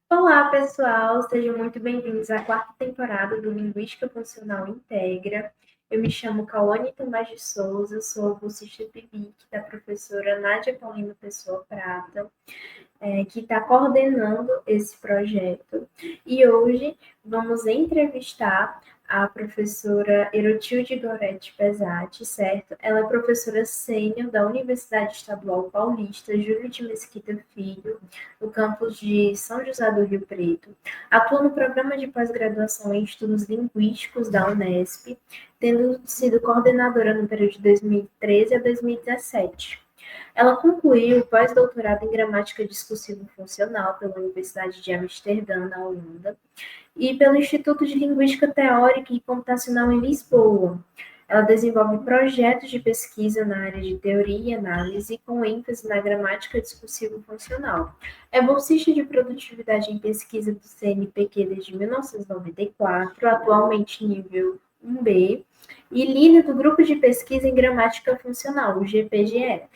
Olá, pessoal, sejam muito bem-vindos à quarta temporada do Linguística Funcional Integra. Eu me chamo Cauane Tomás de Souza, sou bolsista PIBIC da professora Nádia Paulino Pessoa Prata, que está coordenando esse projeto. E hoje vamos entrevistar a professora Erotilde Goretti Pesati, certo? Ela é professora sênior da Universidade Estadual Paulista Júlio de Mesquita Filho, no campus de São José do Rio Preto. Atua no programa de pós-graduação em estudos linguísticos da Unesp, tendo sido coordenadora no período de 2013 a 2017. Ela concluiu o pós-doutorado em gramática discursiva funcional pela Universidade de Amsterdã, na Holanda, e pelo Instituto de Linguística Teórica e Computacional em Lisboa. Ela desenvolve projetos de pesquisa na área de teoria e análise, com ênfase na gramática discursiva funcional. É bolsista de produtividade em pesquisa do CNPq desde 1994, atualmente nível 1B, e líder do grupo de pesquisa em gramática funcional, o GPGF.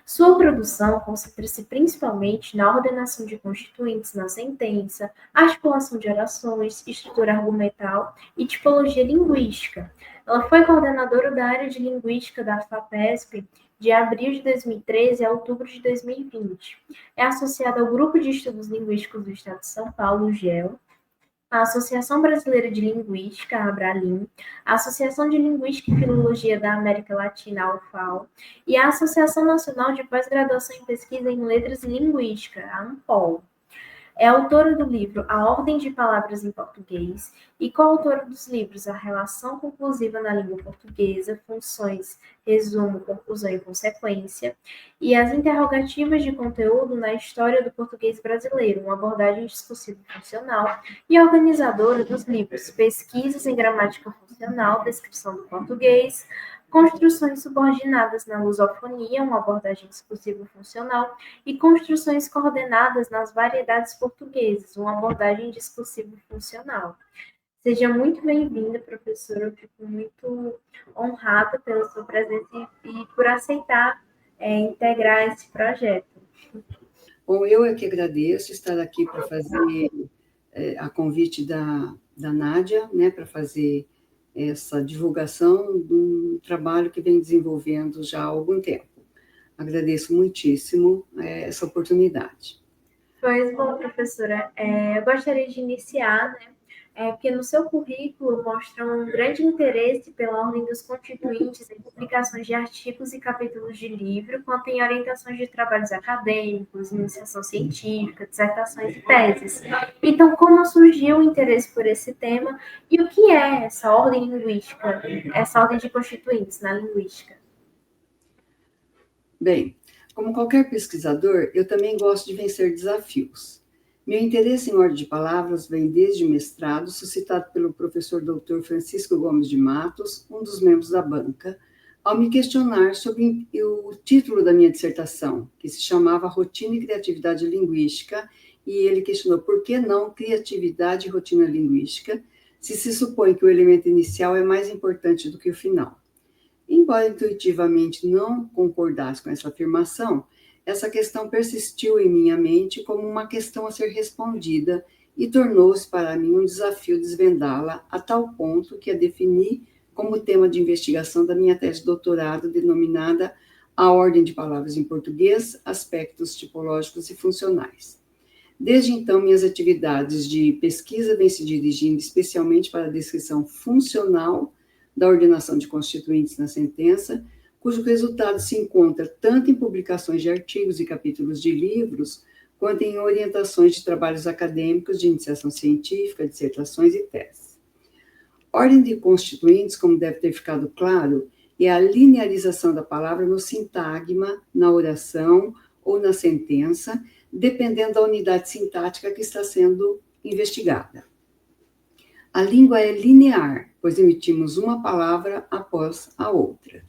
Sua produção concentra-se principalmente na ordenação de constituintes na sentença, articulação de orações, estrutura argumental e tipologia linguística. Ela foi coordenadora da área de linguística da FAPESP de abril de 2013 a outubro de 2020. É associada ao Grupo de Estudos Linguísticos do Estado de São Paulo, o GEL, a Associação Brasileira de Linguística, a Abralim, a Associação de Linguística e Filologia da América Latina, a UFAL, e a Associação Nacional de Pós-Graduação em Pesquisa em Letras e Linguística, a ANPOL. É autora do livro A Ordem de Palavras em Português e coautora dos livros A Relação Conclusiva na Língua Portuguesa, Funções, Resumo, Conclusão e Consequência, e As Interrogativas de Conteúdo na História do Português Brasileiro, uma abordagem discursiva funcional, e organizadora dos livros Pesquisas em Gramática Funcional, Descrição do Português, Construções subordinadas na lusofonia, uma abordagem discursiva funcional, e construções coordenadas nas variedades portuguesas, uma abordagem discursiva funcional. Seja muito bem-vinda, professora. Eu fico muito honrada pela sua presença e por aceitar integrar esse projeto. Bom, eu é que agradeço estar aqui para fazer a convite da Nádia, né, para fazer essa divulgação de um trabalho que vem desenvolvendo já há algum tempo. Agradeço muitíssimo essa oportunidade. Pois bom, professora, eu gostaria de iniciar, né, porque no seu currículo mostra um grande interesse pela ordem dos constituintes em publicações de artigos e capítulos de livro, quanto em orientações de trabalhos acadêmicos, iniciação científica, dissertações e teses. Então, como surgiu o interesse por esse tema e o que é essa ordem linguística, essa ordem de constituintes na linguística? Bem, como qualquer pesquisador, eu também gosto de vencer desafios. Meu interesse em ordem de palavras vem desde o mestrado, suscitado pelo professor Dr. Francisco Gomes de Matos, um dos membros da banca, ao me questionar sobre o título da minha dissertação, que se chamava Rotina e Criatividade Linguística, e ele questionou por que não criatividade e rotina linguística, se supõe que o elemento inicial é mais importante do que o final. Embora intuitivamente não concordasse com essa afirmação, essa questão persistiu em minha mente como uma questão a ser respondida e tornou-se para mim um desafio desvendá-la a tal ponto que a defini como tema de investigação da minha tese de doutorado, denominada A Ordem de Palavras em Português, Aspectos Tipológicos e Funcionais. Desde então, minhas atividades de pesquisa vêm se dirigindo especialmente para a descrição funcional da ordenação de constituintes na sentença, cujo resultado se encontra tanto em publicações de artigos e capítulos de livros, quanto em orientações de trabalhos acadêmicos de iniciação científica, dissertações e teses. Ordem de constituintes, como deve ter ficado claro, é a linearização da palavra no sintagma, na oração ou na sentença, dependendo da unidade sintática que está sendo investigada. A língua é linear, pois emitimos uma palavra após a outra.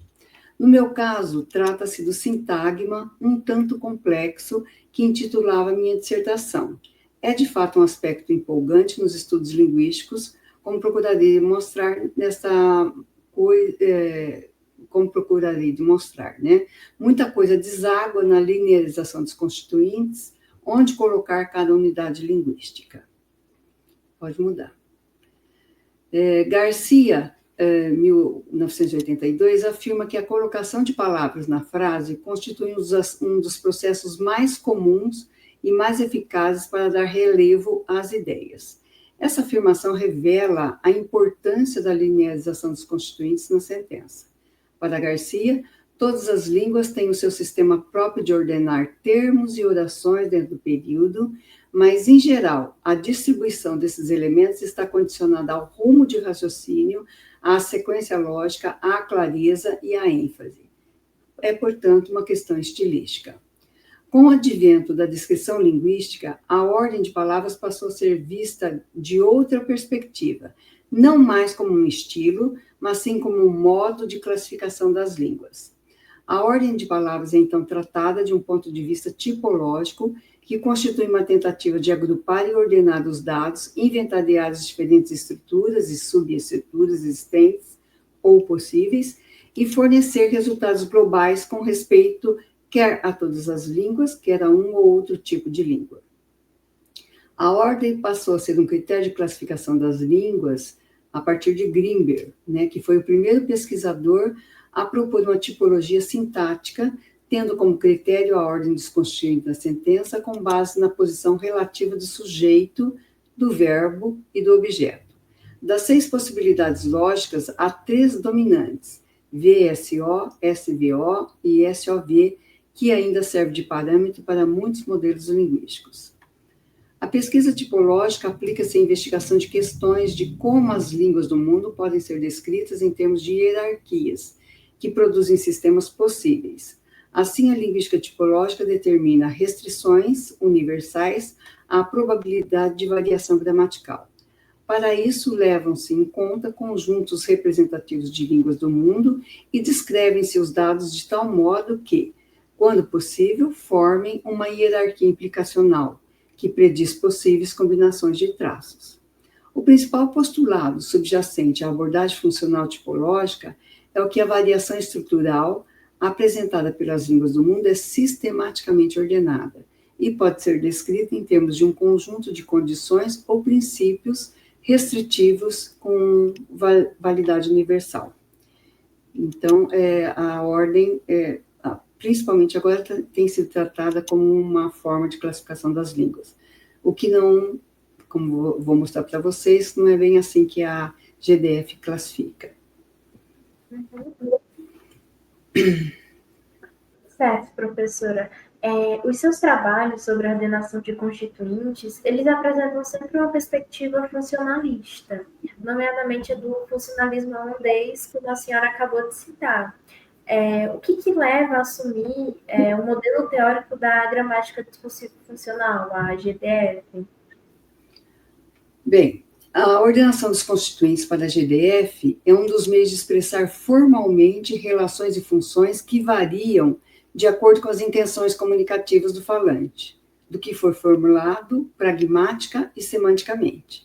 No meu caso, trata-se do sintagma, um tanto complexo, que intitulava minha dissertação. É, de fato, um aspecto empolgante nos estudos linguísticos, como procurarei demonstrar, né? Muita coisa deságua na linearização dos constituintes, onde colocar cada unidade linguística. Pode mudar. Garcia, 1982, afirma que a colocação de palavras na frase constitui um dos processos mais comuns e mais eficazes para dar relevo às ideias. Essa afirmação revela a importância da linearização dos constituintes na sentença. Para Garcia, todas as línguas têm o seu sistema próprio de ordenar termos e orações dentro do período, mas, em geral, a distribuição desses elementos está condicionada ao rumo de raciocínio, à sequência lógica, à clareza e à ênfase. É, portanto, uma questão estilística. Com o advento da descrição linguística, a ordem de palavras passou a ser vista de outra perspectiva, não mais como um estilo, mas sim como um modo de classificação das línguas. A ordem de palavras é, então, tratada de um ponto de vista tipológico, que constitui uma tentativa de agrupar e ordenar os dados, inventariar as diferentes estruturas e subestruturas existentes ou possíveis, e fornecer resultados globais com respeito quer a todas as línguas, quer a um ou outro tipo de língua. A ordem passou a ser um critério de classificação das línguas a partir de Grimberg, que foi o primeiro pesquisador a propor uma tipologia sintática, tendo como critério a ordem dos constituintes da sentença com base na posição relativa do sujeito, do verbo e do objeto. Das 6 possibilidades lógicas, há 3 dominantes, VSO, SVO e SOV, que ainda serve de parâmetro para muitos modelos linguísticos. A pesquisa tipológica aplica-se à investigação de questões de como as línguas do mundo podem ser descritas em termos de hierarquias, que produzem sistemas possíveis. Assim, a linguística tipológica determina restrições universais à probabilidade de variação gramatical. Para isso, levam-se em conta conjuntos representativos de línguas do mundo e descrevem-se os dados de tal modo que, quando possível, formem uma hierarquia implicacional, que prediz possíveis combinações de traços. O principal postulado subjacente à abordagem funcional tipológica é o que a variação estrutural apresentada pelas línguas do mundo é sistematicamente ordenada e pode ser descrita em termos de um conjunto de condições ou princípios restritivos com validade universal. Então, a ordem principalmente agora tem sido tratada como uma forma de classificação das línguas. O que não, como vou mostrar para vocês, não é bem assim que a GDF classifica. Certo, professora. Os seus trabalhos sobre a ordenação de constituintes, eles apresentam sempre uma perspectiva funcionalista, nomeadamente a do funcionalismo holandês, como a senhora acabou de citar. O que leva a assumir o modelo teórico da gramática discursiva funcional, a GDF? Bem, a ordenação dos constituintes para a GDF é um dos meios de expressar formalmente relações e funções que variam de acordo com as intenções comunicativas do falante, do que for formulado pragmática e semanticamente.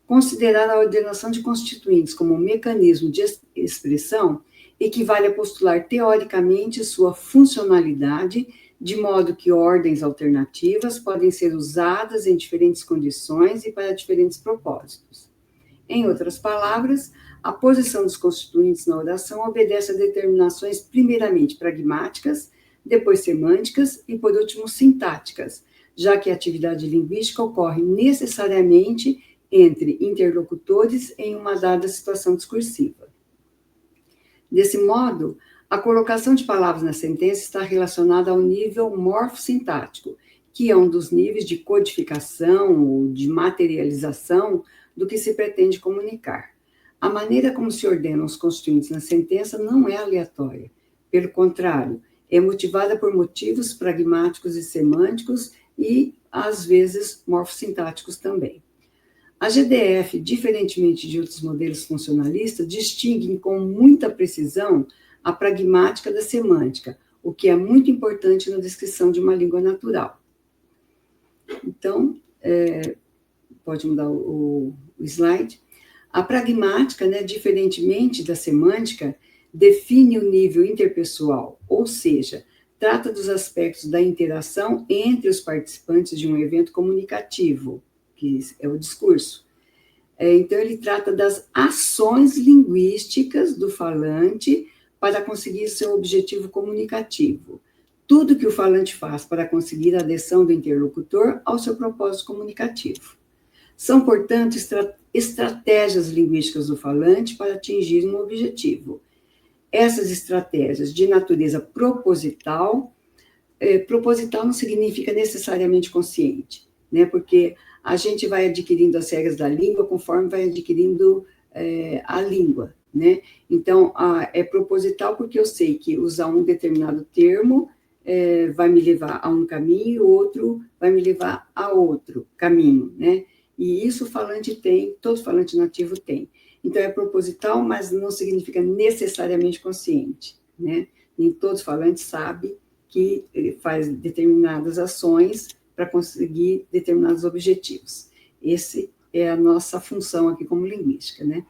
Considerar a ordenação de constituintes como um mecanismo de expressão equivale a postular teoricamente sua funcionalidade, de modo que ordens alternativas podem ser usadas em diferentes condições e para diferentes propósitos. Em outras palavras, a posição dos constituintes na oração obedece a determinações primeiramente pragmáticas, depois semânticas e, por último, sintáticas, já que a atividade linguística ocorre necessariamente entre interlocutores em uma dada situação discursiva. Desse modo, a colocação de palavras na sentença está relacionada ao nível morfossintático, que é um dos níveis de codificação ou de materialização do que se pretende comunicar. A maneira como se ordenam os constituintes na sentença não é aleatória. Pelo contrário, é motivada por motivos pragmáticos e semânticos e, às vezes, morfossintáticos também. A GDF, diferentemente de outros modelos funcionalistas, distingue com muita precisão a pragmática da semântica, o que é muito importante na descrição de uma língua natural. Então, pode mudar o slide. A pragmática, diferentemente da semântica, define o nível interpessoal, ou seja, trata dos aspectos da interação entre os participantes de um evento comunicativo, que é o discurso. Então, ele trata das ações linguísticas do falante para conseguir seu objetivo comunicativo. Tudo que o falante faz para conseguir a adesão do interlocutor ao seu propósito comunicativo. São, portanto, estratégias linguísticas do falante para atingir um objetivo. Essas estratégias de natureza proposital, proposital não significa necessariamente consciente, né? Porque a gente vai adquirindo as regras da língua conforme vai adquirindo a língua, né? Então, é proposital porque eu sei que usar um determinado termo vai me levar a um caminho e o outro vai me levar a outro caminho, né? E isso o falante tem, todo falante nativo tem. Então, é proposital, mas não significa necessariamente consciente, né? Nem todos os falantes sabem que faz determinadas ações para conseguir determinados objetivos. Essa é a nossa função aqui como linguística, né?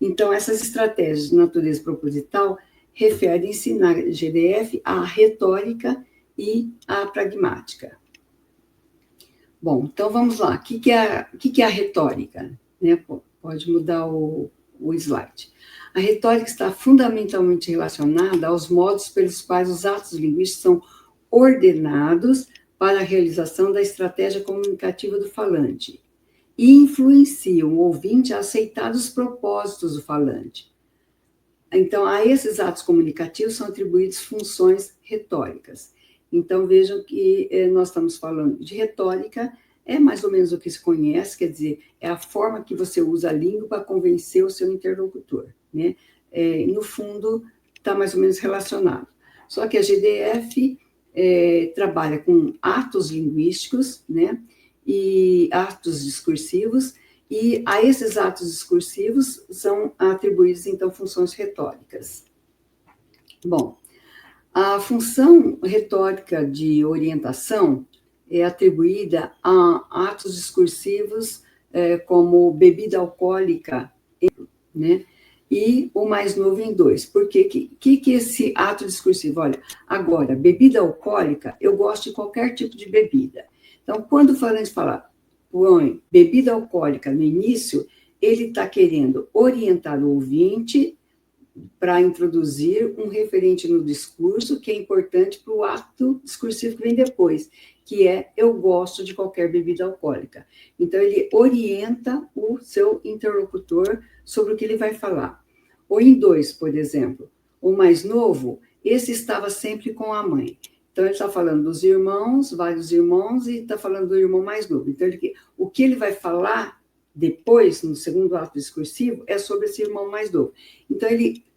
Então, essas estratégias de natureza proposital referem-se na GDF à retórica e à pragmática. Bom, então vamos lá. O que é a retórica? Né? Pode mudar o slide. A retórica está fundamentalmente relacionada aos modos pelos quais os atos linguísticos são ordenados para a realização da estratégia comunicativa do falante e influenciam o ouvinte a aceitar os propósitos do falante. Então, a esses atos comunicativos são atribuídas funções retóricas. Então, vejam que nós estamos falando de retórica, é mais ou menos o que se conhece, quer dizer, é a forma que você usa a língua para convencer o seu interlocutor, né? No fundo, está mais ou menos relacionado. Só que a GDF trabalha com atos linguísticos, né? E atos discursivos, e a esses atos discursivos são atribuídas, então, funções retóricas. Bom, a função retórica de orientação é atribuída a atos discursivos como bebida alcoólica, né? E o mais novo em 2. Por quê? Que esse ato discursivo? Olha, agora, bebida alcoólica, eu gosto de qualquer tipo de bebida. Então, quando o falante fala, põe bebida alcoólica no início, ele está querendo orientar o ouvinte para introduzir um referente no discurso que é importante para o ato discursivo que vem depois, que é eu gosto de qualquer bebida alcoólica. Então, ele orienta o seu interlocutor sobre o que ele vai falar. Ou em 2, por exemplo, o mais novo, esse estava sempre com a mãe. Então, ele está falando dos irmãos, vários irmãos, e está falando do irmão mais novo. Então, o que ele vai falar depois, no segundo ato discursivo, é sobre esse irmão mais novo. Então,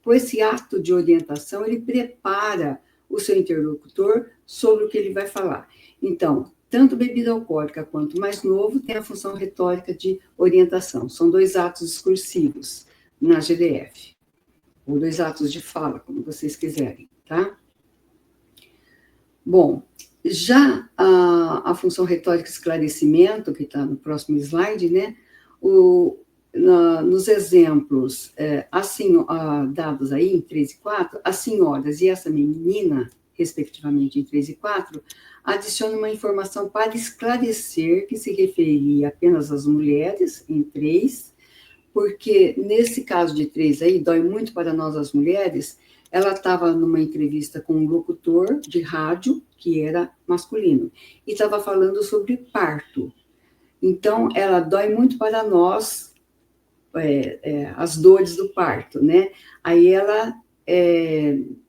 com esse ato de orientação, ele prepara o seu interlocutor sobre o que ele vai falar. Então, tanto bebida alcoólica quanto mais novo tem a função retórica de orientação. São 2 atos discursivos na GDF, ou 2 atos de fala, como vocês quiserem, tá? Bom, já a função retórica esclarecimento, que está no próximo slide, né? Nos exemplos dados aí em 3 e 4, as senhoras e essa menina, respectivamente em 3 e 4, adicionam uma informação para esclarecer que se referia apenas às mulheres, em 3, porque nesse caso de 3 aí, dói muito para nós as mulheres. Ela estava numa entrevista com um locutor de rádio, que era masculino, e estava falando sobre parto. Então, ela dói muito para nós, as dores do parto, né? Aí ela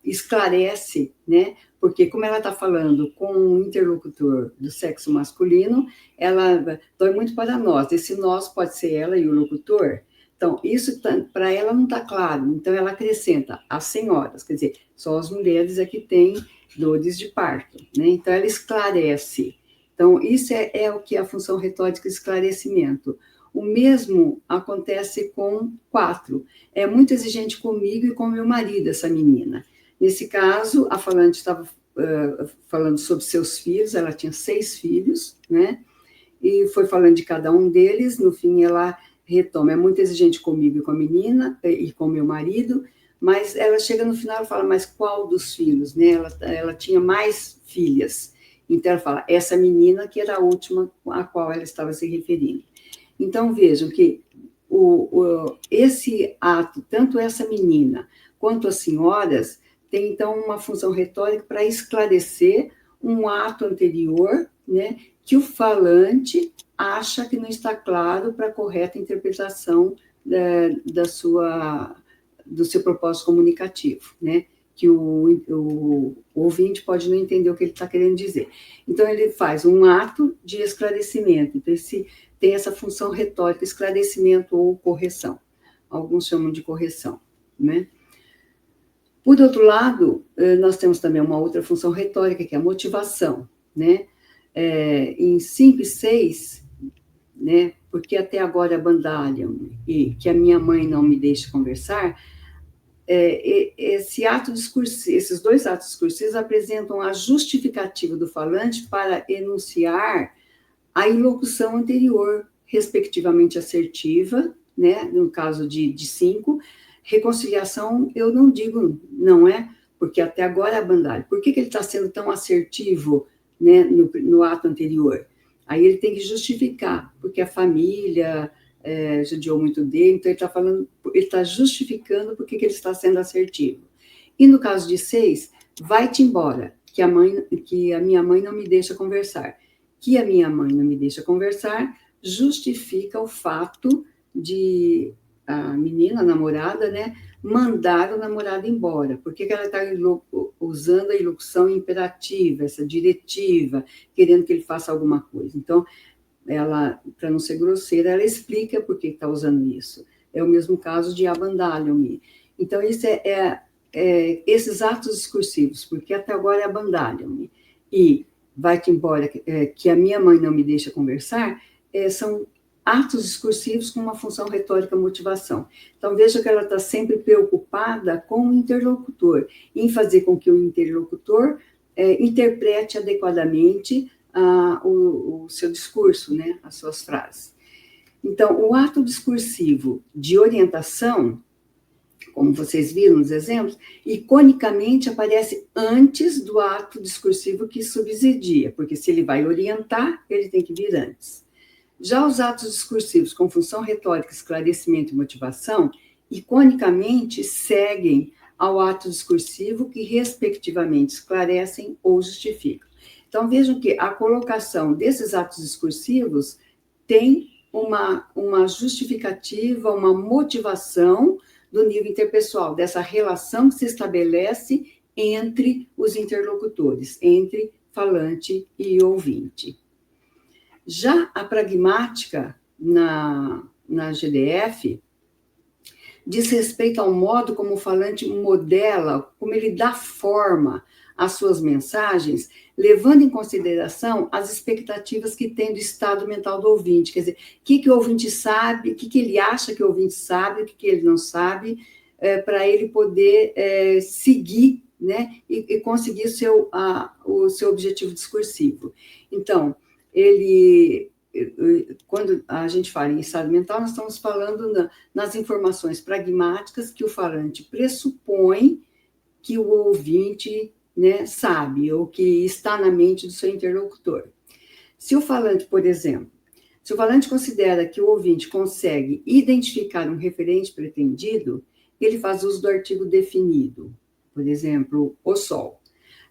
esclarece, né? Porque como ela está falando com um interlocutor do sexo masculino, ela dói muito para nós. Esse nós pode ser ela e o locutor. Então, isso para ela não está claro. Então, ela acrescenta as senhoras, quer dizer, só as mulheres é que têm dores de parto, né? Então, ela esclarece. Então, isso é o que é a função retórica de esclarecimento. O mesmo acontece com 4. É muito exigente comigo e com meu marido, essa menina. Nesse caso, a falante estava falando sobre seus filhos, ela tinha 6 filhos, né? E foi falando de cada um deles, no fim ela retoma, é muito exigente comigo e com a menina, e com meu marido, mas ela chega no final e fala, mas qual dos filhos? Né? Ela tinha mais filhas. Então, ela fala, essa menina que era a última a qual ela estava se referindo. Então, vejam que esse ato, tanto essa menina quanto as senhoras, tem, então, uma função retórica para esclarecer um ato anterior, né, que o falante acha que não está claro para a correta interpretação do seu propósito comunicativo, né? Que o ouvinte pode não entender o que ele está querendo dizer. Então, ele faz um ato de esclarecimento. Então, tem essa função retórica, esclarecimento ou correção. Alguns chamam de correção, né? Por outro lado, nós temos também uma outra função retórica, que é a motivação, né? Em 5 e 6, né? Porque até agora bandalham e que a minha mãe não me deixa conversar, esses dois atos discursivos apresentam a justificativa do falante para enunciar a ilocução anterior, respectivamente assertiva, né? No caso de 5, reconciliação, eu não digo, não é? Porque até agora é bandalho. Por que ele está sendo tão assertivo, né, no ato anterior? Aí ele tem que justificar, porque a família judiou muito dele, então ele está justificando por que ele está sendo assertivo. E no caso de 6, vai-te embora, que a minha mãe não me deixa conversar. Que a minha mãe não me deixa conversar justifica o fato de a menina, a namorada, né, mandar o namorado embora. Por que ela está usando a ilocução imperativa, essa diretiva, querendo que ele faça alguma coisa? Então, ela, para não ser grosseira, ela explica por que está usando isso. É o mesmo caso de abandalham-me. Então, isso esses atos discursivos, porque até agora é abandalham-me, e vai-te embora, que a minha mãe não me deixa conversar, são atos discursivos com uma função retórica motivação. Então, veja que ela está sempre preocupada com o interlocutor, em fazer com que o interlocutor interprete adequadamente o seu discurso, né, as suas frases. Então, o ato discursivo de orientação, como vocês viram nos exemplos, iconicamente aparece antes do ato discursivo que subsidia, porque se ele vai orientar, ele tem que vir antes. Já os atos discursivos com função retórica, esclarecimento e motivação, iconicamente seguem ao ato discursivo que, respectivamente, esclarecem ou justificam. Então, vejam que a colocação desses atos discursivos tem uma justificativa, uma motivação do nível interpessoal, dessa relação que se estabelece entre os interlocutores, entre falante e ouvinte. Já a pragmática na GDF diz respeito ao modo como o falante modela, como ele dá forma às suas mensagens, levando em consideração as expectativas que tem do estado mental do ouvinte. Quer dizer, o que o ouvinte sabe, o que ele acha que o ouvinte sabe, o que ele não sabe, para ele poder seguir, né, e conseguir o seu objetivo discursivo. Então, quando a gente fala em estado mental, nós estamos falando nas informações pragmáticas que o falante pressupõe que o ouvinte, né, sabe, ou que está na mente do seu interlocutor. Se o falante, por exemplo, se o falante considera que o ouvinte consegue identificar um referente pretendido, ele faz uso do artigo definido, por exemplo, o sol.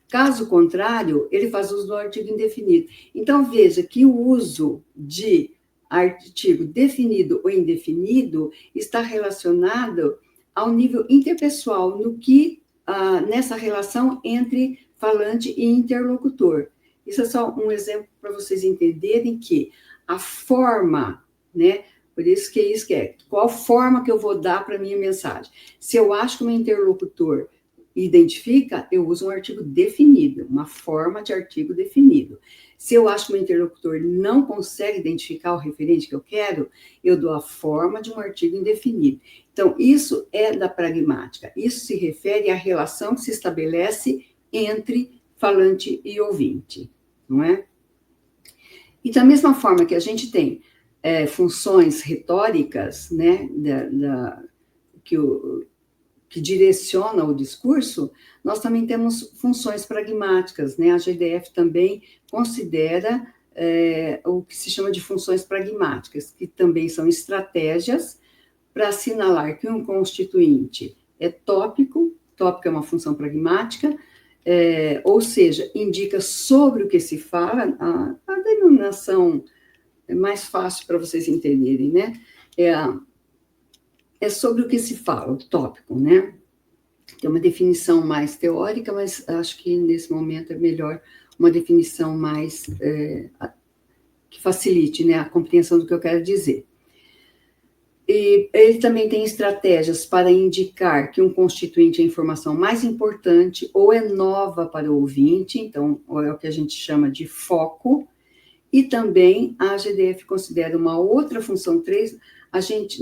Caso contrário, ele faz uso do artigo indefinido. Então, veja que o uso de artigo definido ou indefinido está relacionado ao nível interpessoal, nessa relação entre falante e interlocutor. Isso é só um exemplo para vocês entenderem que a forma, né? Por isso que qual forma que eu vou dar para a minha mensagem? Se eu acho que o meu interlocutor identifica, eu uso um artigo definido, uma forma de artigo definido. Se eu acho que o meu interlocutor não consegue identificar o referente que eu quero, eu dou a forma de um artigo indefinido. Então, isso é da pragmática. Isso se refere à relação que se estabelece entre falante e ouvinte, não é? E da mesma forma que a gente tem funções retóricas, né, que que direciona o discurso, nós também temos funções pragmáticas, né? A GDF também considera o que se chama de funções pragmáticas, que também são estratégias para assinalar que um constituinte é tópico é uma função pragmática, ou seja, indica sobre o que se fala, a denominação é mais fácil para vocês entenderem, né? É sobre o que se fala, o tópico, né? Tem uma definição mais teórica, mas acho que nesse momento é melhor uma definição mais que facilite, né, a compreensão do que eu quero dizer. E ele também tem estratégias para indicar que um constituinte é a informação mais importante ou é nova para o ouvinte, então é o que a gente chama de foco. E também a GDF considera uma outra função 3,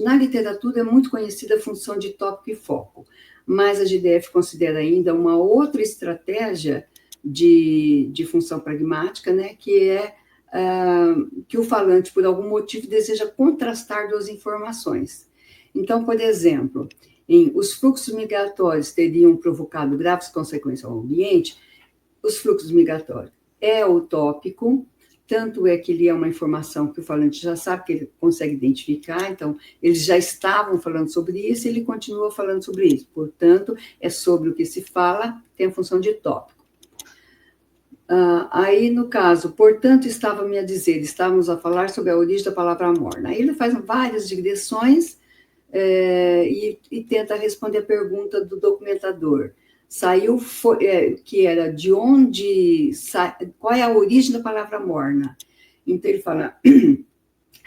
na literatura é muito conhecida a função de tópico e foco, mas a GDF considera ainda uma outra estratégia de função pragmática, né, que é que o falante, por algum motivo, deseja contrastar duas informações. Então, por exemplo, os fluxos migratórios teriam provocado graves consequências ao ambiente, os fluxos migratórios é o tópico, tanto é que ele é uma informação que o falante já sabe, que ele consegue identificar, então, eles já estavam falando sobre isso, e ele continua falando sobre isso. Portanto, é sobre o que se fala, tem a função de tópico. Aí, no caso, portanto, estávamos a falar sobre a origem da palavra morna. Aí ele faz várias digressões e tenta responder a pergunta do documentador. Que era de onde, qual é a origem da palavra morna? Então, ele fala,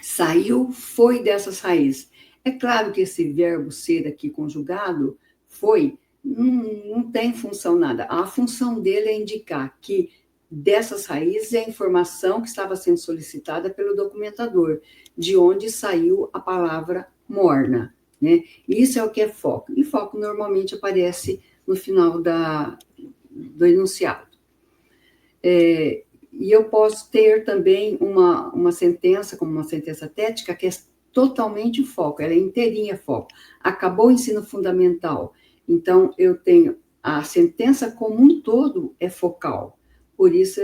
saiu, foi dessas raízes. É claro que esse verbo ser aqui conjugado, foi, não tem função nada. A função dele é indicar que dessas raízes é a informação que estava sendo solicitada pelo documentador, de onde saiu a palavra morna, né? Isso é o que é foco. E foco normalmente aparece no final do enunciado. E eu posso ter também uma sentença, como uma sentença tética, que é totalmente foco, ela é inteirinha foco. Acabou o ensino fundamental, então eu tenho a sentença como um todo é focal. Por isso,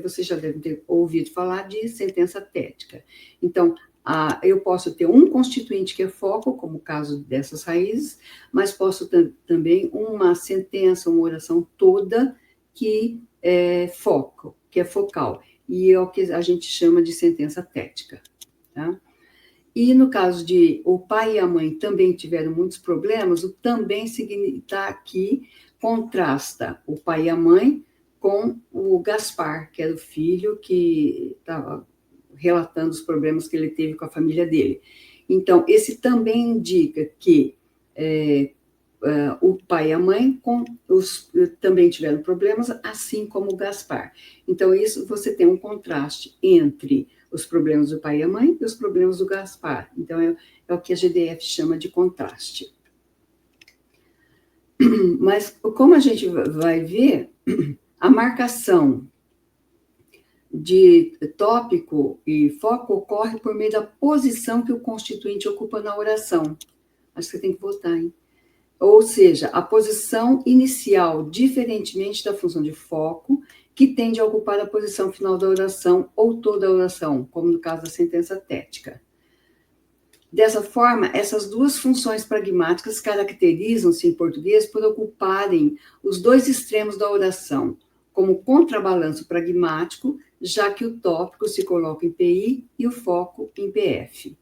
vocês já devem ter ouvido falar de sentença tética. Então, eu posso ter um constituinte que é foco, como o caso dessas raízes, mas posso também uma sentença, uma oração toda que é foco, que é focal. E é o que a gente chama de sentença tética. Tá? E no caso de o pai e a mãe também tiveram muitos problemas, o também está aqui, contrasta o pai e a mãe com o Gaspar, que era o filho que estava relatando os problemas que ele teve com a família dele. Então, esse também indica que o pai e a mãe também tiveram problemas, assim como o Gaspar. Então, isso você tem um contraste entre os problemas do pai e a mãe e os problemas do Gaspar. Então, é o que a GDF chama de contraste. Mas, como a gente vai ver, a marcação de tópico e foco ocorre por meio da posição que o constituinte ocupa na oração. Acho que você tem que votar, hein? Ou seja, a posição inicial, diferentemente da função de foco, que tende a ocupar a posição final da oração ou toda a oração, como no caso da sentença tética. Dessa forma, essas duas funções pragmáticas caracterizam-se em português por ocuparem os dois extremos da oração, como contrabalanço pragmático, já que o tópico se coloca em PI e o foco em PF.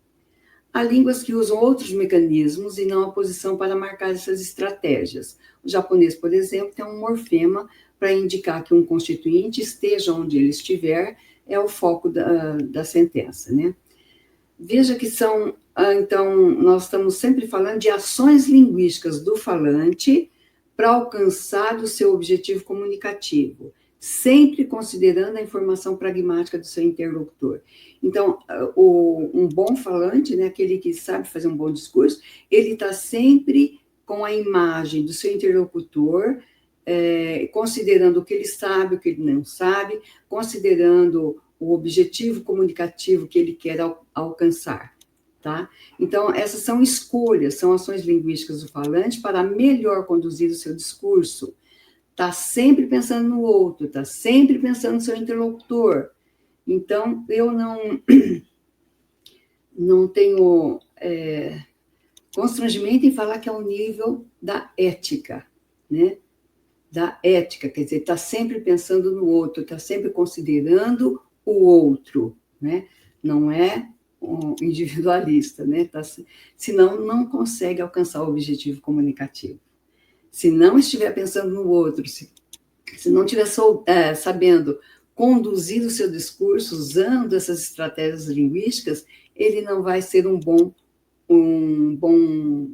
Há línguas que usam outros mecanismos e não a posição para marcar essas estratégias. O japonês, por exemplo, tem um morfema para indicar que um constituinte, esteja onde ele estiver, é o foco da sentença, né? Veja que então, nós estamos sempre falando de ações linguísticas do falante para alcançar o seu objetivo comunicativo, sempre considerando a informação pragmática do seu interlocutor. Então, um bom falante, né, aquele que sabe fazer um bom discurso, ele está sempre com a imagem do seu interlocutor, considerando o que ele sabe, o que ele não sabe, considerando o objetivo comunicativo que ele quer alcançar. tá? Então, essas são escolhas, são ações linguísticas do falante para melhor conduzir o seu discurso. Está sempre pensando no outro, está sempre pensando no seu interlocutor. Então, eu não tenho constrangimento em falar que é o nível da ética, né? Da ética, quer dizer, está sempre pensando no outro, está sempre considerando o outro, né? Não é um individualista, né? Senão não consegue alcançar o objetivo comunicativo. Se não estiver pensando no outro, se não estiver sabendo conduzir o seu discurso usando essas estratégias linguísticas, ele não vai ser um bom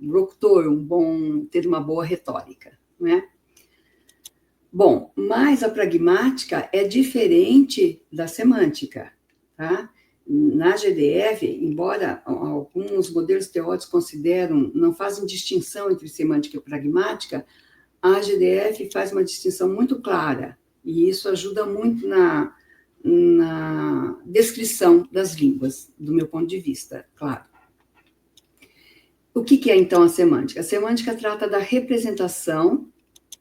locutor, ter uma boa retórica, né? Bom, mas a pragmática é diferente da semântica, tá? Na GDF, embora alguns modelos teóricos não fazem distinção entre semântica e pragmática, a GDF faz uma distinção muito clara, e isso ajuda muito na descrição das línguas, do meu ponto de vista, claro. O que é, então, a semântica? A semântica trata da representação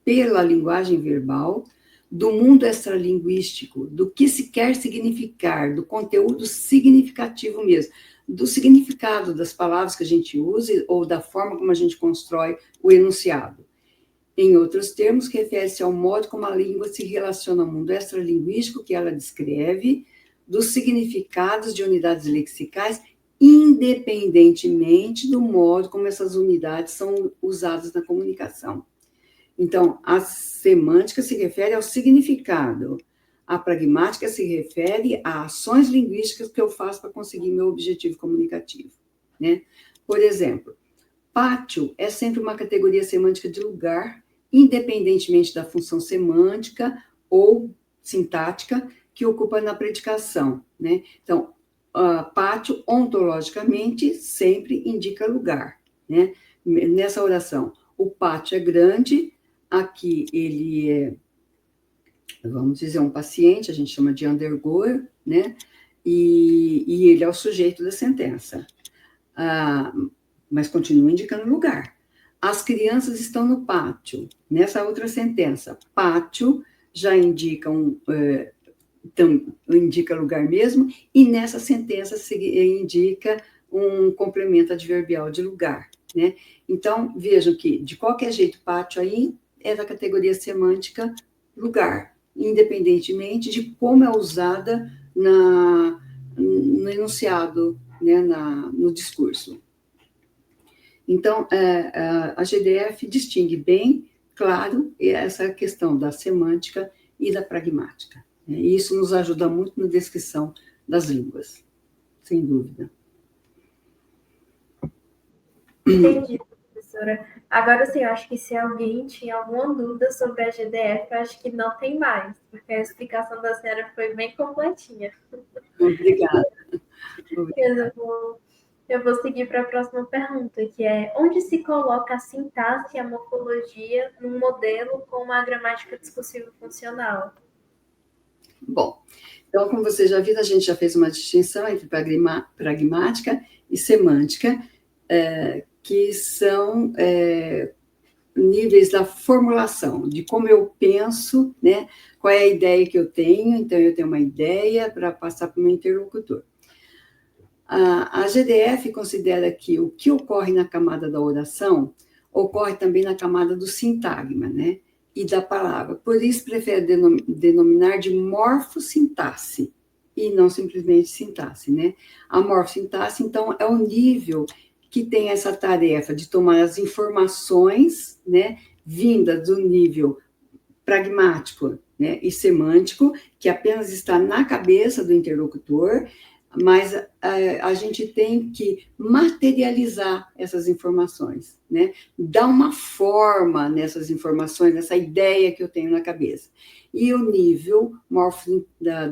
pela linguagem verbal do mundo extralinguístico, do que se quer significar, do conteúdo significativo mesmo, do significado das palavras que a gente usa ou da forma como a gente constrói o enunciado. Em outros termos, refere-se ao modo como a língua se relaciona ao mundo extralinguístico que ela descreve, dos significados de unidades lexicais, independentemente do modo como essas unidades são usadas na comunicação. Então, a semântica se refere ao significado, a pragmática se refere a ações linguísticas que eu faço para conseguir meu objetivo comunicativo, né? Por exemplo, pátio é sempre uma categoria semântica de lugar, independentemente da função semântica ou sintática que ocupa na predicação, né? Então, pátio, ontologicamente, sempre indica lugar, né? Nessa oração, o pátio é grande, aqui ele é, vamos dizer, um paciente, a gente chama de undergoer, né? E ele é o sujeito da sentença. Mas continua indicando lugar. As crianças estão no pátio. Nessa outra sentença, pátio já indica indica lugar mesmo, e nessa sentença indica um complemento adverbial de lugar, né? Então, vejam que, de qualquer jeito, pátio aí é da categoria semântica lugar, independentemente de como é usada no enunciado, né, no discurso. Então, a GDF distingue bem, claro, essa questão da semântica e da pragmática. E isso nos ajuda muito na descrição das línguas, sem dúvida. Entendi, professora. Agora, sim, eu acho que se alguém tinha alguma dúvida sobre a GDF, eu acho que não tem mais, porque a explicação da senhora foi bem completinha. Obrigada. Eu vou seguir para a próxima pergunta, que é: onde se coloca a sintaxe e a morfologia num modelo com uma gramática discursiva funcional? Bom, então, como você já viu, a gente já fez uma distinção entre pragmática e semântica, que são níveis da formulação, de como eu penso, né? Qual é a ideia que eu tenho. Então, eu tenho uma ideia para passar para o meu interlocutor. A GDF considera que o que ocorre na camada da oração ocorre também na camada do sintagma, né? E da palavra. Por isso, prefere denominar de morfossintaxe, e não simplesmente sintaxe, né? A morfossintaxe, então, é o nível que tem essa tarefa de tomar as informações, né, vindas do nível pragmático, né, e semântico, que apenas está na cabeça do interlocutor, mas a gente tem que materializar essas informações, né? Dar uma forma nessas informações, nessa ideia que eu tenho na cabeça. E o nível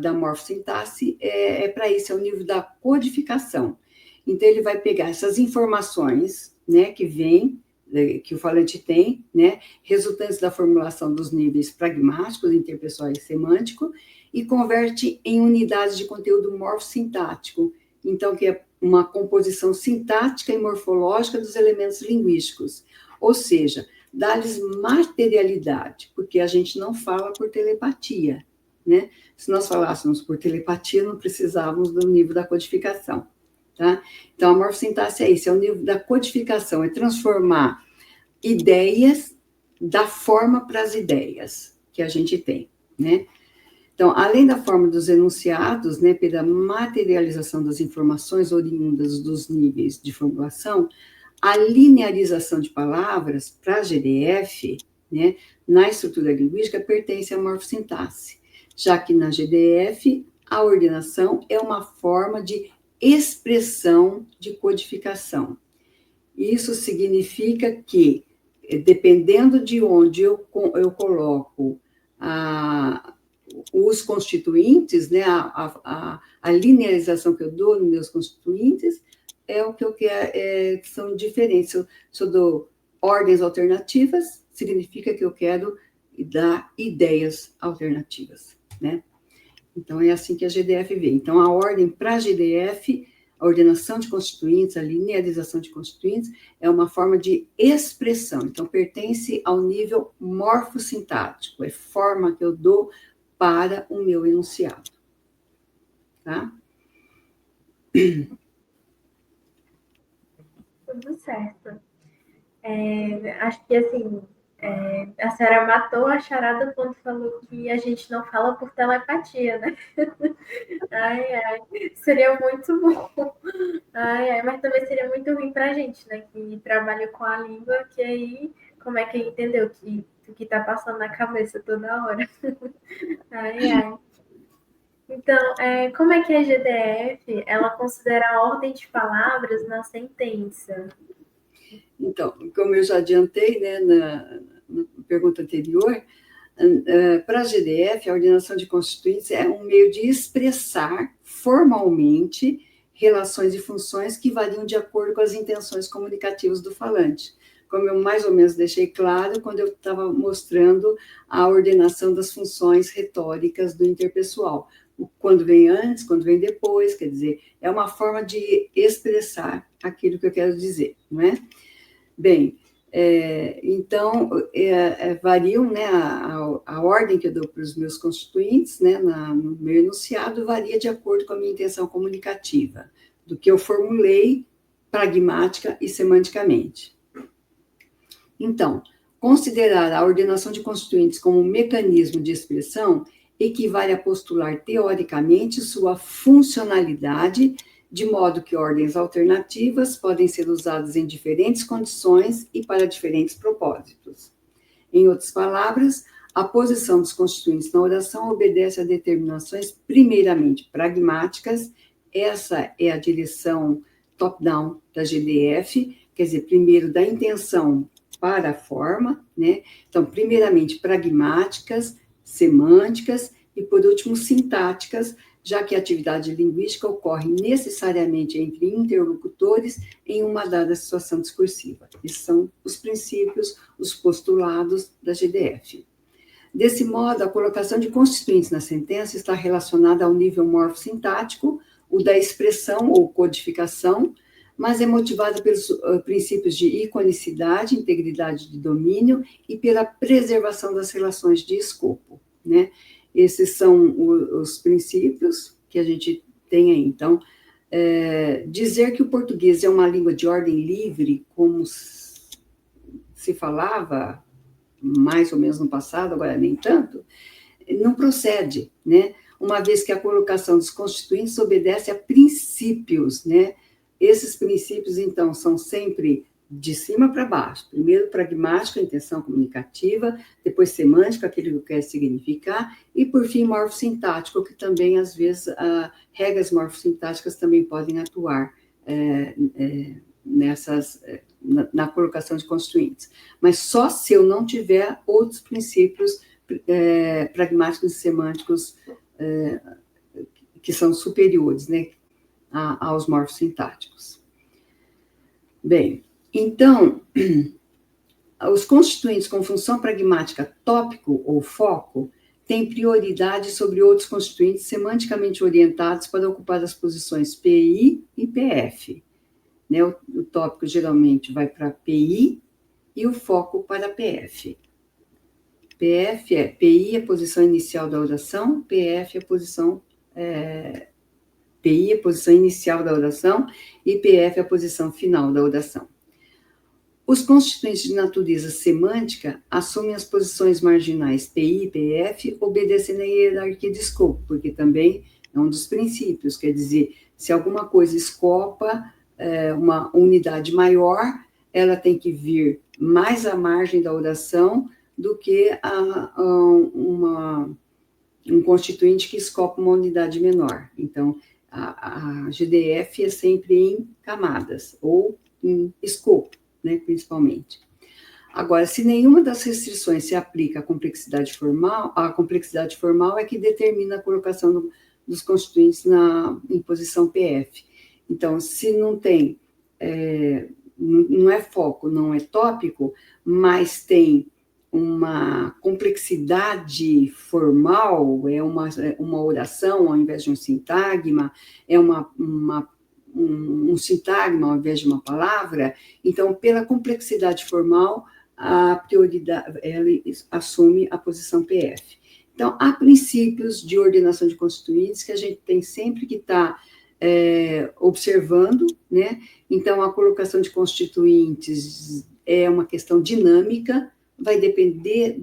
da morfossintaxe é para isso, é o nível da codificação. Então, ele vai pegar essas informações, né, que o falante tem, né, resultantes da formulação dos níveis pragmáticos, interpessoal e semântico, e converte em unidades de conteúdo morfossintático. então, que é uma composição sintática e morfológica dos elementos linguísticos, ou seja, dá-lhes materialidade, porque a gente não fala por telepatia, né? Se nós falássemos por telepatia, não precisávamos do nível da codificação, tá? Então, a morfossintaxe é isso, é o nível da codificação, é transformar ideias da forma para as ideias que a gente tem, né? Então, além da forma dos enunciados, né, pela materialização das informações oriundas dos níveis de formulação, a linearização de palavras para a GDF, né, na estrutura linguística, pertence à morfossintaxe, já que na GDF a ordenação é uma forma de expressão de codificação. Isso significa que, dependendo de onde eu coloco os constituintes, né, a linearização que eu dou nos meus constituintes, é o que eu quero, são diferentes. Se eu dou ordens alternativas, significa que eu quero dar ideias alternativas, né? Então, é assim que a GDF vê. Então, a ordem para a GDF, a ordenação de constituintes, a linearização de constituintes, é uma forma de expressão. Então, pertence ao nível morfossintático, é forma que eu dou para o meu enunciado. Tá? Tudo certo. Acho que, assim, a senhora matou a charada quando falou que a gente não fala por telepatia, né? Ai, ai, seria muito bom. Ai, ai, mas também seria muito ruim pra gente, né? Que trabalha com a língua, que aí, como é que entendeu o que tá passando na cabeça toda hora? Ai, ai. Então, como é que a GDF, ela considera a ordem de palavras na sentença? Então, como eu já adiantei, né, na pergunta anterior, para a GDF, a ordenação de constituintes é um meio de expressar formalmente relações e funções que variam de acordo com as intenções comunicativas do falante. Como eu mais ou menos deixei claro quando eu estava mostrando a ordenação das funções retóricas do interpessoal. Quando vem antes, quando vem depois, quer dizer, é uma forma de expressar aquilo que eu quero dizer, não é? Bem, então, variam, né, a ordem que eu dou para os meus constituintes, né, no meu enunciado, varia de acordo com a minha intenção comunicativa, do que eu formulei pragmática e semanticamente. Então, considerar a ordenação de constituintes como um mecanismo de expressão equivale a postular teoricamente sua funcionalidade, de modo que ordens alternativas podem ser usadas em diferentes condições e para diferentes propósitos. Em outras palavras, a posição dos constituintes na oração obedece a determinações primeiramente pragmáticas, essa é a direção top-down da GDF, quer dizer, primeiro da intenção para a forma, né? Então, primeiramente pragmáticas, semânticas e, por último, sintáticas, já que a atividade linguística ocorre necessariamente entre interlocutores em uma dada situação discursiva. Esses são os princípios, os postulados da GDF. Desse modo, a colocação de constituintes na sentença está relacionada ao nível morfossintático, o da expressão ou codificação, mas é motivada pelos princípios de iconicidade, integridade de domínio e pela preservação das relações de escopo, né? Esses são os princípios que a gente tem aí. Então, dizer que o português é uma língua de ordem livre, como se falava mais ou menos no passado, agora nem tanto, não procede, né? Uma vez que a colocação dos constituintes obedece a princípios, né? Esses princípios, então, são sempre de cima para baixo. Primeiro, pragmático, intenção comunicativa, depois semântico, aquilo que eu quero significar, e, por fim, morfossintático, que também, às vezes, regras morfossintáticas também podem atuar na colocação de constituintes. Mas só se eu não tiver outros princípios pragmáticos e semânticos que são superiores, né, aos morfossintáticos. Bem, então, os constituintes com função pragmática tópico ou foco tem prioridade sobre outros constituintes semanticamente orientados para ocupar as posições PI e PF. Né? O tópico geralmente vai para PI e o foco para PF. PI é a posição inicial da oração, PF é a posição... PI é a posição inicial da oração e PF é a posição final da oração. Os constituintes de natureza semântica assumem as posições marginais PI e PF, obedecendo à hierarquia de escopo, porque também é um dos princípios, quer dizer, se alguma coisa escopa uma unidade maior, ela tem que vir mais à margem da oração do que um constituinte que escopa uma unidade menor. Então, a GDF é sempre em camadas, ou em escopo, né, principalmente. Agora, se nenhuma das restrições se aplica à complexidade formal, a complexidade formal é que determina a colocação dos constituintes em posição PF. Então, se não tem, não é foco, não é tópico, mas tem uma complexidade formal, é uma oração ao invés de um sintagma, é um sintagma ao invés de uma palavra. Então, pela complexidade formal, a prioridade, ela assume a posição PF. Então, há princípios de ordenação de constituintes que a gente tem sempre que estar observando, né? Então, a colocação de constituintes é uma questão dinâmica, vai depender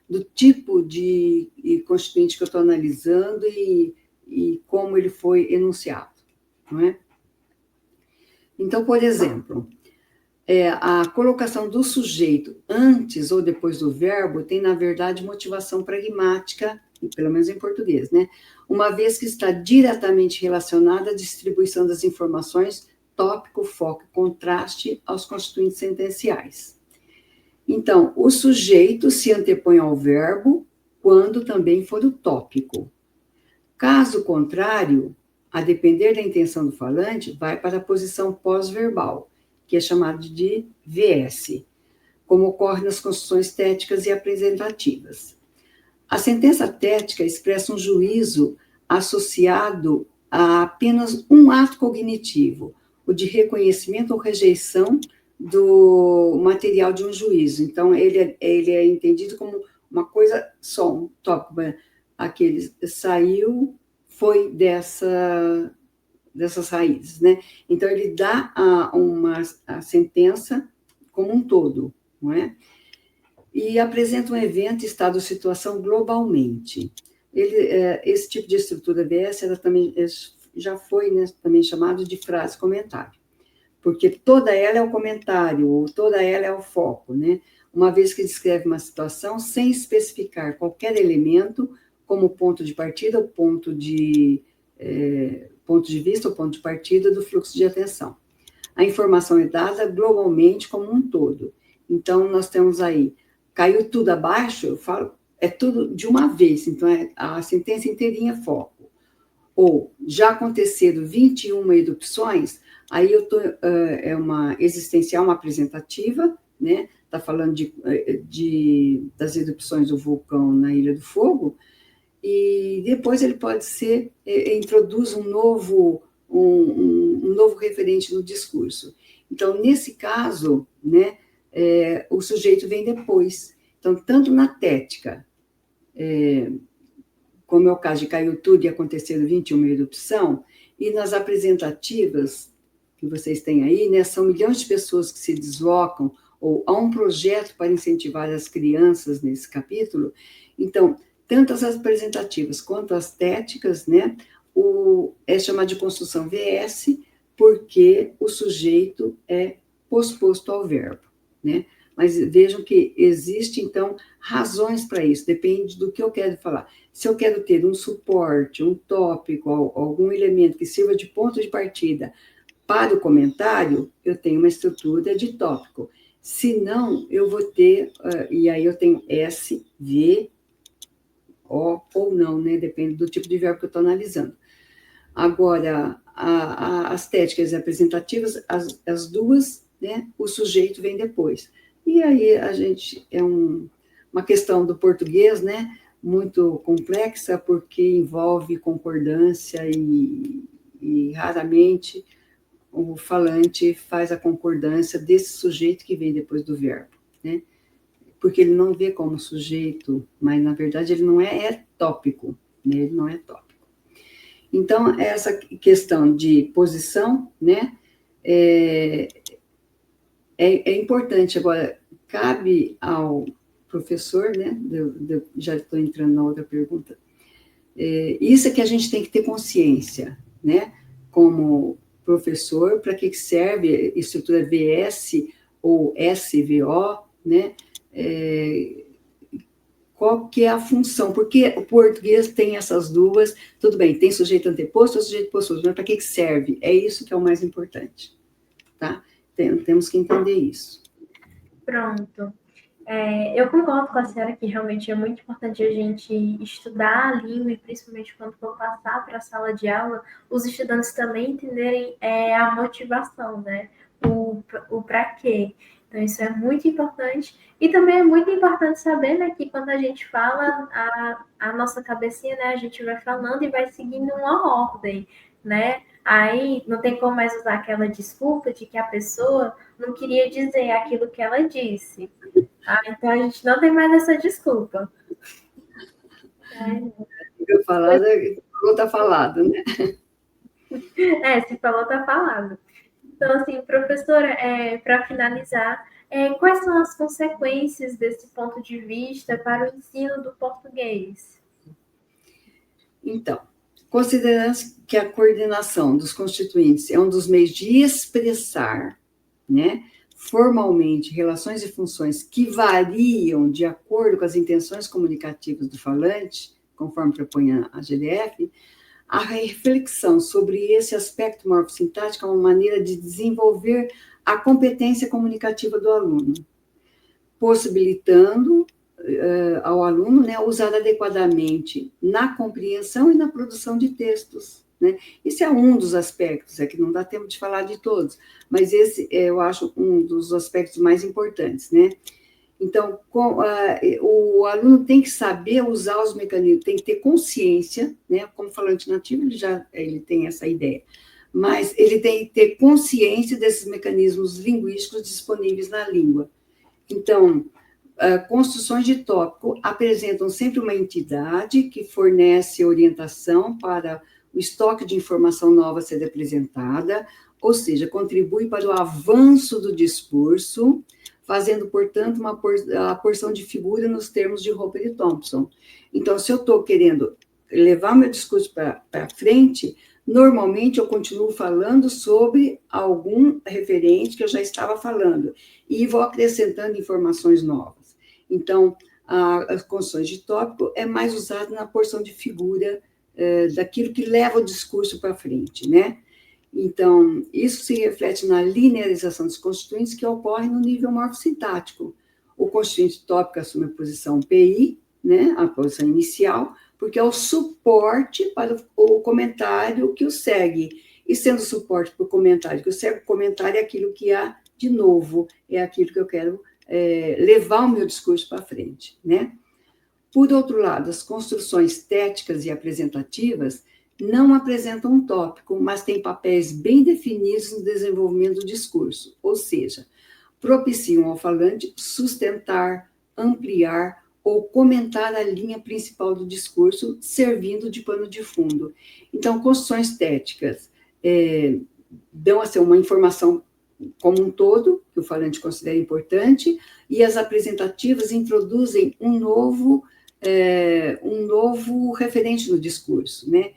do tipo de constituinte que eu estou analisando e como ele foi enunciado, não é? Então, por exemplo, a colocação do sujeito antes ou depois do verbo tem, na verdade, motivação pragmática, pelo menos em português, né? Uma vez que está diretamente relacionada à distribuição das informações, tópico, foco e contraste aos constituintes sentenciais. Então, o sujeito se antepõe ao verbo quando também for o tópico. Caso contrário, a depender da intenção do falante, vai para a posição pós-verbal, que é chamada de VS, como ocorre nas construções téticas e apresentativas. A sentença tética expressa um juízo associado a apenas um ato cognitivo, o de reconhecimento ou rejeição do material de um juízo. Então, ele é entendido como uma coisa só, um tópico. Aquele saiu, foi dessas raízes, né? Então, ele dá a sentença como um todo, não é? E apresenta um evento, estado ou situação globalmente. Esse tipo de estrutura VS ela também já foi, né, também chamado de frase-comentário, porque toda ela é o comentário, ou toda ela é o foco, né? Uma vez que descreve uma situação sem especificar qualquer elemento como ponto de partida ou ponto de vista ou ponto de partida do fluxo de atenção. A informação é dada globalmente como um todo. Então, nós temos aí, caiu tudo abaixo, eu falo, é tudo de uma vez, então a sentença inteirinha é foco. Ou, já aconteceram 21 erupções, aí eu tô, é uma existencial, uma apresentativa, né? Está falando das erupções do vulcão na Ilha do Fogo, e depois ele pode ser, introduz um novo referente no discurso. Então, nesse caso, né, o sujeito vem depois. Então, tanto na tética, como é o caso de caiu tudo e aconteceram 21 erupção, e nas apresentativas que vocês têm aí, né, são milhões de pessoas que se deslocam, ou há um projeto para incentivar as crianças nesse capítulo. Então, tanto as apresentativas quanto as téticas, né, é chamado de construção VS, porque o sujeito é posposto ao verbo, né? Mas vejam que existe, então, razões para isso, depende do que eu quero falar. Se eu quero ter um suporte, um tópico, algum elemento que sirva de ponto de partida para o comentário, eu tenho uma estrutura de tópico. Se não, eu vou ter, e aí eu tenho S, V, O ou não, né? Depende do tipo de verbo que eu estou analisando. Agora, as téticas apresentativas, as duas, né? O sujeito vem depois. E aí a gente, uma questão do português, né? muito complexa, porque envolve concordância e raramente o falante faz a concordância desse sujeito que vem depois do verbo, né? Porque ele não vê como sujeito, mas, na verdade, ele não é tópico, né? Ele não é tópico. Então, essa questão de posição, né, é importante. Agora, cabe ao professor, né, já estou entrando na outra pergunta, isso é que a gente tem que ter consciência, né, como professor, para que serve estrutura VS ou SVO, né, qual que é a função, porque o português tem essas duas, tudo bem, tem sujeito anteposto ou sujeito posposto, mas para que serve? É isso que é o mais importante, tá? Temos que entender isso. Pronto. Eu concordo com a senhora que realmente é muito importante a gente estudar a língua e principalmente quando for passar para a sala de aula, os estudantes também entenderem a motivação, né? O para quê. Então, isso é muito importante. E também é muito importante saber, né, que quando a gente fala, a nossa cabecinha, né, a gente vai falando e vai seguindo uma ordem, né? Aí não tem como mais usar aquela desculpa de que a pessoa não queria dizer aquilo que ela disse. Então a gente não tem mais essa desculpa. Falado, tá falado, né? Se falou, tá falado. Então, assim, professora, para finalizar, quais são as consequências desse ponto de vista para o ensino do português? Então, considerando que a coordenação dos constituintes é um dos meios de expressar, né, formalmente relações e funções que variam de acordo com as intenções comunicativas do falante, conforme propõe a GDF, a reflexão sobre esse aspecto morfossintático é uma maneira de desenvolver a competência comunicativa do aluno, possibilitando ao aluno, né, usar adequadamente na compreensão e na produção de textos, né? Esse é um dos aspectos, é que não dá tempo de falar de todos, mas esse eu acho um dos aspectos mais importantes, né? Então, o aluno tem que saber usar os mecanismos, tem que ter consciência, né? Como falante nativo, ele tem essa ideia, mas ele tem que ter consciência desses mecanismos linguísticos disponíveis na língua. Então, construções de tópico apresentam sempre uma entidade que fornece orientação para o estoque de informação nova a ser apresentada, ou seja, contribui para o avanço do discurso, fazendo, portanto, a porção de figura nos termos de Roper e Thompson. Então, se eu estou querendo levar meu discurso para frente, normalmente eu continuo falando sobre algum referente que eu já estava falando e vou acrescentando informações novas. Então, as construções de tópico é mais usada na porção de figura daquilo que leva o discurso para frente, né? Então, isso se reflete na linearização dos constituintes que ocorre no nível morfossintático. O constituinte tópico assume a posição PI, né, a posição inicial, porque é o suporte para o comentário que o segue. E sendo suporte para o comentário que o segue, o comentário é aquilo que há de novo, é aquilo que eu quero levar o meu discurso para frente, né? Por outro lado, as construções estéticas e apresentativas não apresentam um tópico, mas têm papéis bem definidos no desenvolvimento do discurso, ou seja, propiciam ao falante sustentar, ampliar ou comentar a linha principal do discurso, servindo de pano de fundo. Então, construções estéticas dão assim, uma informação como um todo, que o falante considera importante, e as apresentativas introduzem um novo referente no discurso, né?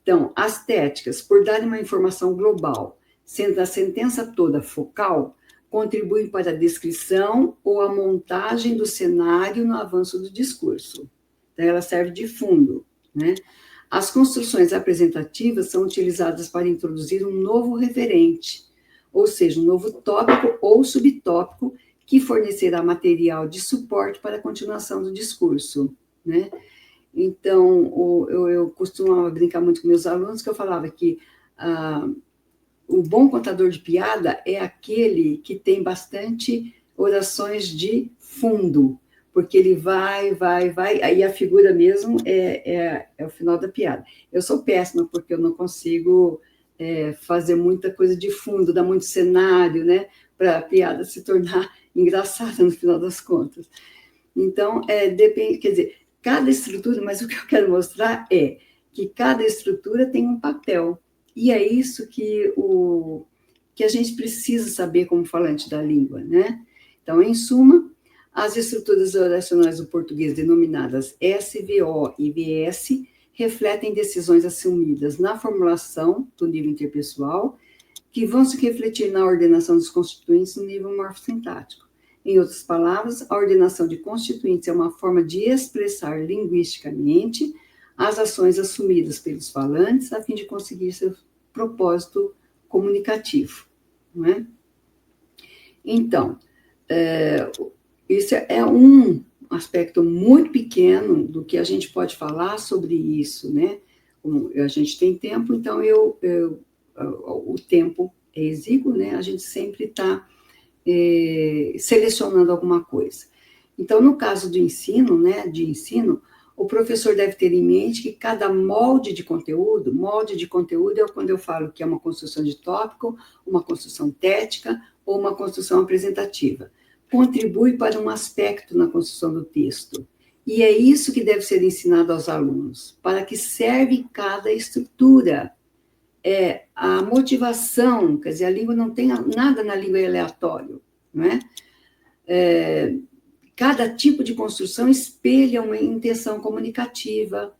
Então, as téticas, por darem uma informação global, sendo a sentença toda focal, contribuem para a descrição ou a montagem do cenário no avanço do discurso. Então, ela serve de fundo, né? As construções apresentativas são utilizadas para introduzir um novo referente, ou seja, um novo tópico ou subtópico que fornecerá material de suporte para a continuação do discurso, né? Então, eu costumava brincar muito com meus alunos, que eu falava que o bom contador de piada é aquele que tem bastante orações de fundo, porque ele vai, aí a figura mesmo é o final da piada. Eu sou péssima, porque eu não consigo fazer muita coisa de fundo, dar muito cenário, né, para a piada se tornar engraçada no final das contas. Então, depende, quer dizer, cada estrutura, mas o que eu quero mostrar é que cada estrutura tem um papel, e é isso que a gente precisa saber como falante da língua, né? Então, em suma, as estruturas oracionais do português, denominadas SVO e VS, refletem decisões assumidas na formulação do nível interpessoal, que vão se refletir na ordenação dos constituintes no nível morfossintático. Em outras palavras, a ordenação de constituintes é uma forma de expressar linguisticamente as ações assumidas pelos falantes a fim de conseguir seu propósito comunicativo. Não é? Então, isso é um aspecto muito pequeno do que a gente pode falar sobre isso, né? Como a gente tem tempo, então o tempo é exíguo, né? A gente sempre está selecionando alguma coisa. Então, no caso do ensino, né, o professor deve ter em mente que cada molde de conteúdo é quando eu falo que é uma construção de tópico, uma construção tética ou uma construção apresentativa. Contribui para um aspecto na construção do texto. E é isso que deve ser ensinado aos alunos. Para que serve cada estrutura? A motivação, quer dizer, a língua não tem nada na língua aleatório, não é? Cada tipo de construção espelha uma intenção comunicativa.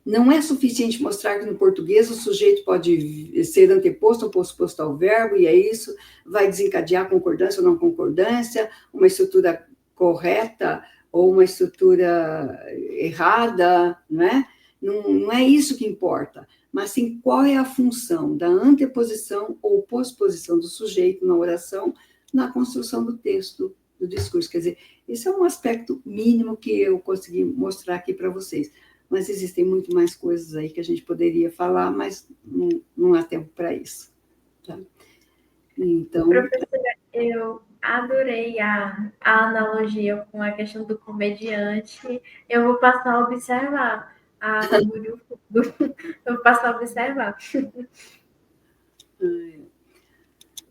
Não é suficiente mostrar que no português o sujeito pode ser anteposto ou posposto ao verbo, e é isso, vai desencadear concordância ou não concordância, uma estrutura correta ou uma estrutura errada, não é? Não é isso que importa, mas sim qual é a função da anteposição ou posposição do sujeito na oração, na construção do texto, do discurso. Quer dizer, esse é um aspecto mínimo que eu consegui mostrar aqui para vocês. Mas existem muito mais coisas aí que a gente poderia falar, mas não há tempo para isso. Tá? Então... Professora, eu adorei a analogia com a questão do comediante. Eu vou passar a observar eu vou passar a observar.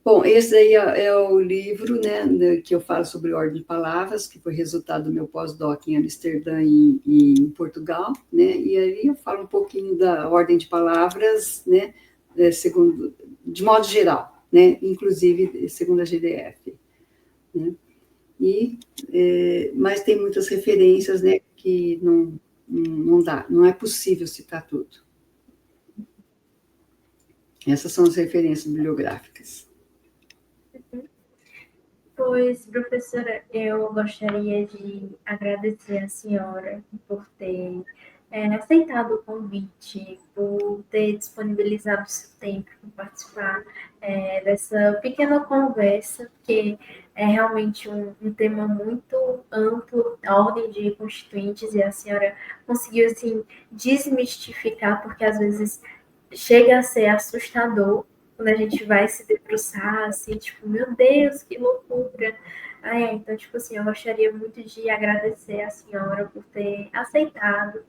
Bom, esse aí é o livro, né, que eu falo sobre ordem de palavras, que foi resultado do meu pós-doc em Amsterdã e em Portugal, né, e aí eu falo um pouquinho da ordem de palavras, né, segundo, de modo geral, né, inclusive segundo a GDF, né, mas tem muitas referências, né, que não dá, não é possível citar tudo. Essas são as referências bibliográficas. Pois, professora, eu gostaria de agradecer a senhora por ter aceitado o convite, por ter disponibilizado o seu tempo para participar dessa pequena conversa, que é realmente um tema muito amplo, a ordem de constituintes, e a senhora conseguiu, assim, desmistificar, porque às vezes chega a ser assustador quando a gente vai se debruçar, assim, tipo, meu Deus, que loucura. Então, tipo assim, eu gostaria muito de agradecer a senhora por ter aceitado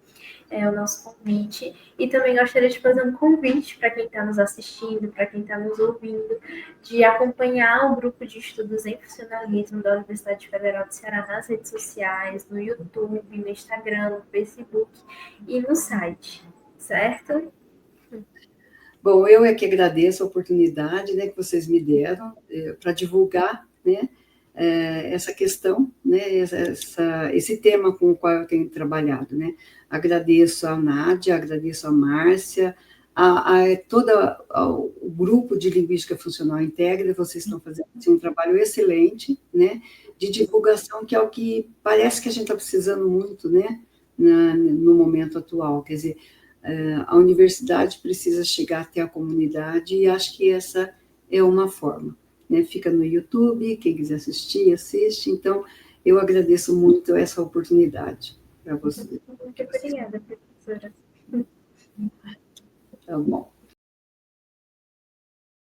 o nosso convite, e também gostaria de fazer um convite para quem está nos assistindo, para quem está nos ouvindo, de acompanhar o grupo de estudos em funcionalismo da Universidade Federal do Ceará nas redes sociais, no YouTube, no Instagram, no Facebook e no site, certo? Bom, eu é que agradeço a oportunidade, né, que vocês me deram para divulgar, né, essa questão, né, esse tema com o qual eu tenho trabalhado, né. Agradeço a Nádia, agradeço a Márcia, a todo o grupo de Linguística Funcional Integra, vocês estão fazendo assim, um trabalho excelente, né, de divulgação, que é o que parece que a gente está precisando muito, né, no momento atual, quer dizer, a universidade precisa chegar até a comunidade, e acho que essa é uma forma, né? Fica no YouTube, quem quiser assistir, assiste. Então, eu agradeço muito essa oportunidade para você. Muito obrigada, professora. Tá bom.